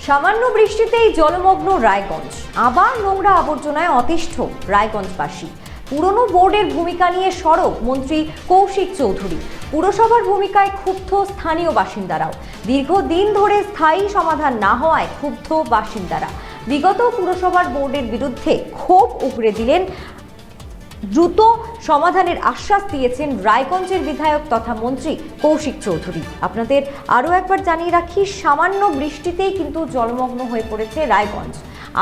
সামান্য বৃষ্টিতেই জলমগ্ন রায়গঞ্জ, আবার নোংরা আবর্জনায় অতিষ্ঠ রায়গঞ্জবাসী। পুরনো বোর্ডের ভূমিকা নিয়ে সরব মন্ত্রী কৌশিক চৌধুরী। পুরসভার ভূমিকায় ক্ষুব্ধ স্থানীয় বাসিন্দারাও। দীর্ঘদিন ধরে স্থায়ী সমাধান না হওয়ায় ক্ষুব্ধ বাসিন্দারা বিগত পুরসভার বোর্ডের বিরুদ্ধে ক্ষোভ উগরে দিলেন। দ্রুত সমাধানের আশ্বাস দিয়েছেন রায়গঞ্জের বিধায়ক তথা মন্ত্রী কৌশিক চৌধুরী। আপনাদের আরও একবার জানিয়ে রাখি, সামান্য বৃষ্টিতেই কিন্তু জলমগ্ন হয়ে পড়েছে রায়গঞ্জ।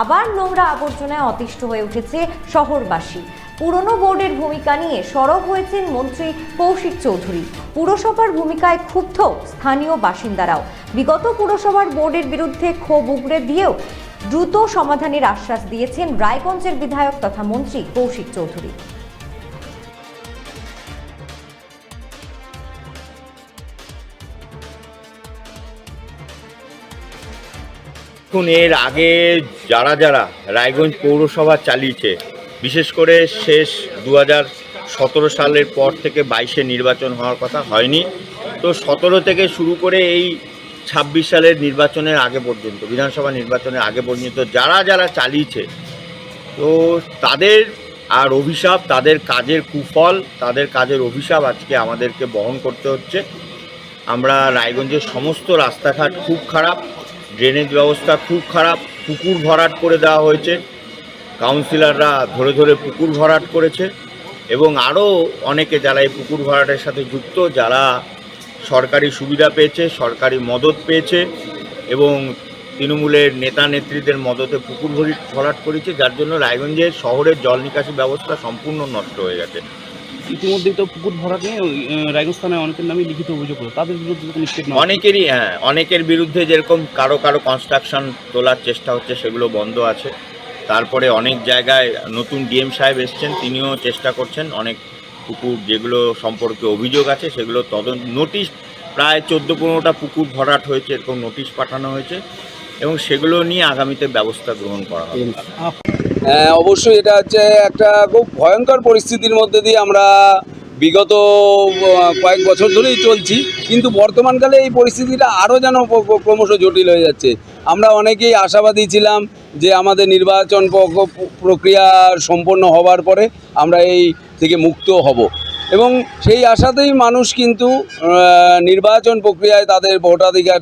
আবার নোংরা আবর্জনায় অতিষ্ঠ হয়ে উঠেছে শহরবাসী। পুরনো বোর্ডের ভূমিকা নিয়ে সরব হয়েছেন মন্ত্রী কৌশিক চৌধুরী। পুরসভার ভূমিকায় ক্ষুব্ধ স্থানীয় বাসিন্দারাও। বিগত পুরসভার বোর্ডের বিরুদ্ধে ক্ষোভ উগরে দিয়েও দ্রুত সমাধানের আশ্বাস দিয়েছেন রায়গঞ্জের বিধায়ক তথা মন্ত্রী কৌশিক চৌধুরী। এর আগে যারা রায়গঞ্জ পৌরসভা চালিয়েছে, বিশেষ করে শেষ 2017 সালের পর থেকে 22-এ নির্বাচন হওয়ার কথা হয়নি, তো 17 থেকে শুরু করে এই 26 সালের নির্বাচনের আগে পর্যন্ত, বিধানসভা নির্বাচনের আগে পর্যন্ত যারা চালিয়েছে, তো তাদের আর অভিশাপ, তাদের কাজের কুফল, তাদের কাজের অভিশাপ আজকে আমাদেরকে বহন করতে হচ্ছে। আমরা রায়গঞ্জের সমস্ত রাস্তাঘাট খুব খারাপ, ড্রেনেজ ব্যবস্থা খুব খারাপ, পুকুর ভরাট করে দেওয়া হয়েছে, কাউন্সিলররা ধরে পুকুর ভরাট করেছে, এবং আরও অনেকে যারা এই পুকুর ভরাটের সাথে যুক্ত, যারা সরকারি সুবিধা পেয়েছে, সরকারি মদত পেয়েছে এবং তৃণমূলের নেতা নেত্রীদের মদতে পুকুর ভরাট করেছে, যার জন্য রায়গঞ্জের শহরের জল নিকাশি ব্যবস্থা সম্পূর্ণ নষ্ট হয়ে গেছে। ইতিমধ্যেই তো পুকুর ভরাট নিয়ে রায়গঞ্জ থানায় অনেকের নামে লিখিত অভিযোগ করে, তাদের বিরুদ্ধে অনেকের বিরুদ্ধে, যেরকম কারো কনস্ট্রাকশন তোলার চেষ্টা হচ্ছে, সেগুলো বন্ধ আছে। তারপরে অনেক জায়গায় নতুন ডিএম সাহেব এসছেন, তিনিও চেষ্টা করছেন অনেক পুকুর যেগুলো সম্পর্কে অভিযোগ আছে সেগুলো তদন্ত, নোটিশ প্রায় 14-15টা পুকুর ভরাট হয়েছে, এরকম নোটিশ পাঠানো হয়েছে এবং সেগুলো নিয়ে আগামীতে ব্যবস্থা গ্রহণ করা হবে। হ্যাঁ, অবশ্যই এটা হচ্ছে একটা খুব ভয়ঙ্কর পরিস্থিতির মধ্যে দিয়ে আমরা বিগত কয়েক বছর ধরেই চলছি, কিন্তু বর্তমানকালে এই পরিস্থিতিটা আরও যেন ক্রমশ জটিল হয়ে যাচ্ছে। আমরা অনেকেই আশাবাদী ছিলাম যে আমাদের নির্বাচন প্রক্রিয়া সম্পন্ন হওয়ার পরে আমরা এই থেকে মুক্ত হব, এবং সেই আশাতেই মানুষ কিন্তু নির্বাচন প্রক্রিয়ায় তাদের ভোটাধিকার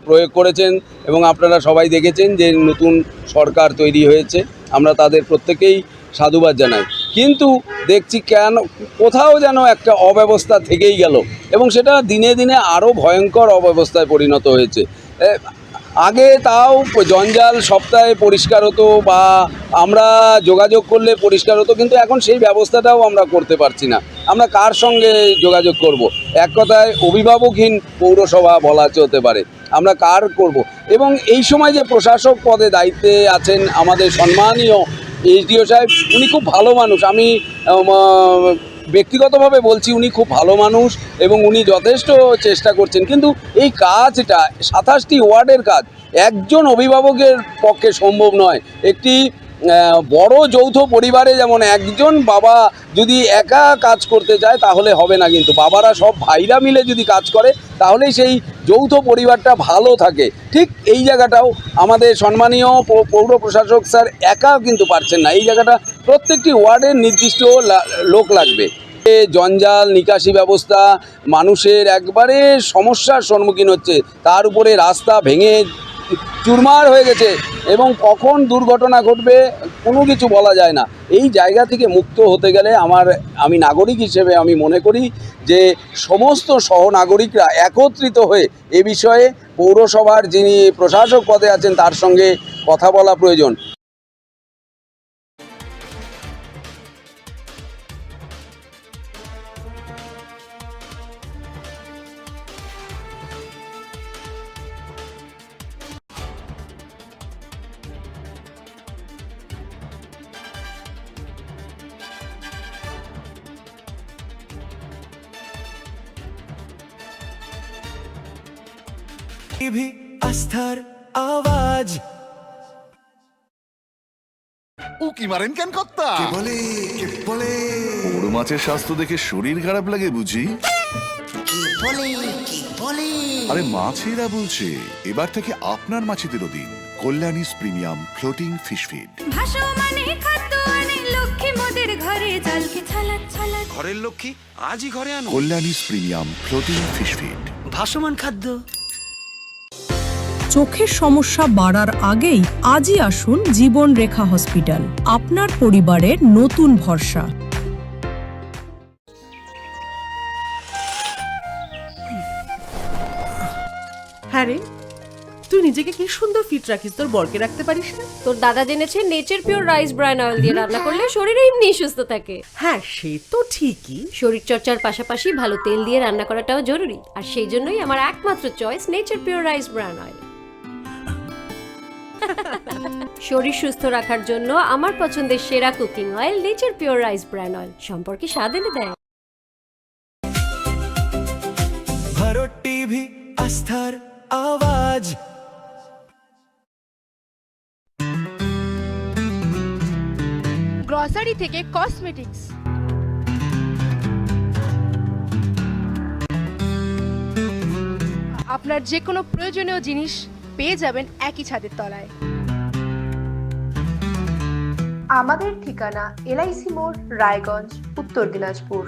প্রয়োগ করেছেন, এবং আপনারা সবাই দেখেছেন যে নতুন সরকার তৈরি হয়েছে, আমরা তাদের প্রত্যেকেই সাধুবাদ জানাই। কিন্তু দেখছি কোথাও যেন একটা অব্যবস্থা থেকেই গেল, এবং সেটা দিনে দিনে আরও ভয়ঙ্কর অব্যবস্থায় পরিণত হয়েছে। আগে তাও জঞ্জাল সপ্তাহে পরিষ্কার হতো বা আমরা যোগাযোগ করলে পরিষ্কার হতো, কিন্তু এখন সেই ব্যবস্থাটাও আমরা করতে পারছি না। আমরা কার সঙ্গে যোগাযোগ করব? এক কথায় অভিভাবকহীন পৌরসভা বলা হতে পারে। আমরা কার করব? এবং এই সময় যে প্রশাসক পদে দায়িত্বে আছেন আমাদের সম্মানীয় এসডিও সাহেব, উনি খুব ভালো মানুষ। আমি ব্যক্তিগতভাবে বলছি, উনি খুব ভালো মানুষ এবং উনি যথেষ্ট চেষ্টা করছেন, কিন্তু এই কাজটা 27টি ওয়ার্ডের কাজ একজন অভিভাবকের পক্ষে সম্ভব নয়। একটি বড় যৌথ পরিবারে যেমন একজন বাবা যদি একা কাজ করতে চায় তাহলে হবে না, কিন্তু বাবারা সব ভাইরা মিলে যদি কাজ করে তাহলেই সেই যৌথ পরিবারটা ভালো থাকে। ঠিক এই জায়গাটাও আমাদের সম্মানীয় পৌর প্রশাসক স্যার একা কিন্তু পারছেন না। এই জায়গাটা প্রত্যেকটি ওয়ার্ডের নির্দিষ্ট লোক লাগবে। জঞ্জাল নিকাশি ব্যবস্থা মানুষের একবারে সমস্যার সম্মুখীন হচ্ছে, তার উপরে রাস্তা ভেঙে চুরমার হয়ে গেছে এবং কখন দুর্ঘটনা ঘটবে কোনো কিছু বলা যায় না। এই জায়গা থেকে মুক্ত হতে গেলে আমি নাগরিক হিসেবে আমি মনে করি যে সমস্ত সহনাগরিকরা একত্রিত হয়ে এ বিষয়ে পৌরসভার যিনি প্রশাসক পদে আছেন তার সঙ্গে কথা বলা প্রয়োজন। भी আস্থার আওয়াজ উকি মারেন কেন কর্তা? কে বলে বড় মাছের স্বাস্থ্য দেখে শরীর খারাপ লাগে বুঝি? কে বলে আরে মাছেরা বলছে এবার থেকে আপনার মাছেদেরও দিন কল্যাণীস প্রিমিয়াম ফ্লোটিং ফিশ ফিড। ভাসমানে খাদ্য আনে লক্ষ্মী মোদের ঘরে জলকে ছালাত ছালাত। ঘরের লক্ষ্মী আজই ঘরে আনো কল্যাণীস প্রিমিয়াম ফ্লোটিং ফিশ ফিড। ভাসমান খাদ্য। চোখের সমস্যা বাড়ার আগেই আজই আসুন জীবন রেখা হসপিটাল, আপনার পরিবারের নতুন ভরসা। হ্যাঁ রে, তুই নিজেকে কি সুন্দর ফিট রাখিস, তোর বরকে রাখতে পারিস না? তোর দাদা জেনেছে nature pure rice bran oil দিয়ে রান্না করলে শরীর এমনি সুস্থ থাকে। হ্যাঁ সে তো ঠিকই, শরীর চর্চার পাশাপাশি ভালো তেল দিয়ে রান্না করাটাও জরুরি, আর সেই জন্যই আমার একমাত্র choice nature pure rice bran oil. শরীর সুস্থ রাখার জন্য আমার পছন্দের সেরা cooking oil nature pure rice bran oil, সম্পর্কে স্বাদ এনে দেয়। भरो टीवी आस्थार आवाज। গ্রসারি থেকে কসমেটিক্স, আপনার যে কোনো প্রয়োজনীয় জিনিস পেয়ে যাবেন একই ছাদের তলায়। আমাদের ঠিকানা LIC মোড়, রায়গঞ্জ, উত্তর দিনাজপুর।